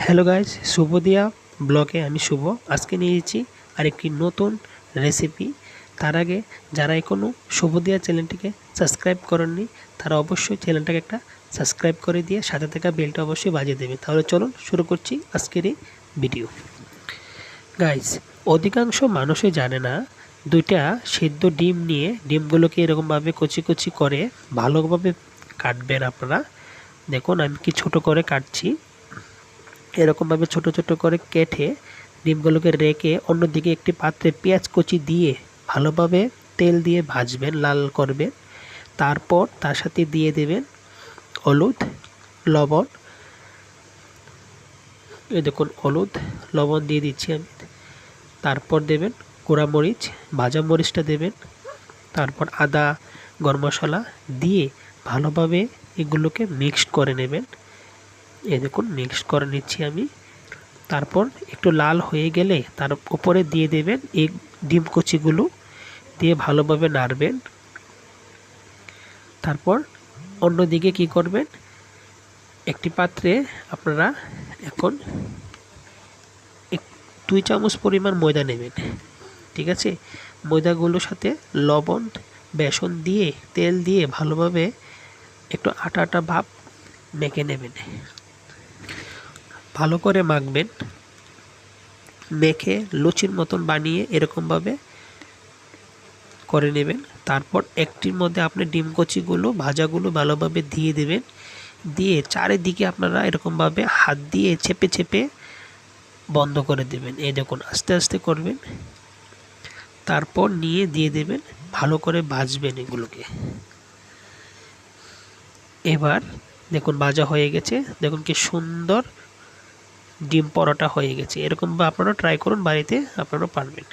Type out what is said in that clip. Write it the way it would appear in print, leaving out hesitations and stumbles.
Hello guys, শুভদিয়া ব্লগে আমি শুভ আজকে নিয়েছি আরেকটি নতুন রেসিপি। তার আগে যারা এখনও শুভদিয়া চ্যানেলটিকে সাবস্ক্রাইব করেননি তারা অবশ্যই চ্যানেলটাকে একটা সাবস্ক্রাইব করে দিয়ে সাথে থাকা বেলটা অবশ্যই বাজিয়ে দেবে। তাহলে চলুন শুরু করছি আজকের এই ভিডিও। গাইজ, অধিকাংশ মানুষই জানে না দুইটা সিদ্ধ ডিম নিয়ে ডিমগুলোকে এরকমভাবে কচি কচি করে ভালোভাবে কাটবেন আপনারা। দেখুন আমি কি ছোট করে কাটছি। এরকমভাবে ছোট ছোট করে কেটে ডিমগুলোকে রেখে অন্যদিকে একটি পাত্রে পেঁয়াজ কুচি দিয়ে ভালোভাবে তেল দিয়ে ভাজবেন, লাল করবেন। তারপর তার সাথে দিয়ে দেবেন হলুদ, লবণ। এই দেখুন হলুদ লবণ দিয়ে দিচ্ছি আমি। তারপর দেবেন গুঁড়া মরিচ, ভাজা মরিচটা দেবেন। তারপর আদা, গরম মশলা দিয়ে ভালোভাবে এগুলোকে মিক্সড করে নেবেন। এই দেখুন মিক্স করে নিচ্ছি আমি। তারপর একটু লাল হয়ে গেলে তার উপরে দিয়ে দেবেন এই ডিম কুচিগুলো দিয়ে ভালোভাবে নাড়বেন। তারপর অন্যদিকে কি করবেন, একটি পাত্রে আপনারা এখন 2 চামচ পরিমাণ ময়দা নেবেন। ঠিক আছে, ময়দাগুলোর সাথে লবণ, বেসন দিয়ে তেল দিয়ে ভালোভাবে একটু আটা আটা ভাব মেখে নেবেন। ভালো করে মাখবেন, মেখে লুচির মতন বানিয়ে এরকমভাবে করে নেবেন। তারপর একটির মধ্যে আপনি ডিম কচিগুলো ভাজাগুলো ভালোভাবে দিয়ে দেবেন। দিয়ে চারিদিকে আপনারা এরকমভাবে হাত দিয়ে চেপে চেপে বন্ধ করে দেবেন। এই দেখুন আস্তে আস্তে করবেন। তারপর নিয়ে দিয়ে দেবেন, ভালো করে ভাজবেন এগুলোকে। এবার দেখুন ভাজা হয়ে গেছে। দেখুন কি সুন্দর ডিম পরোটা হয়ে গেছে। এরকমভাবে আপনারা ট্রাই করুন, বাড়িতে আপনারা পারবেন।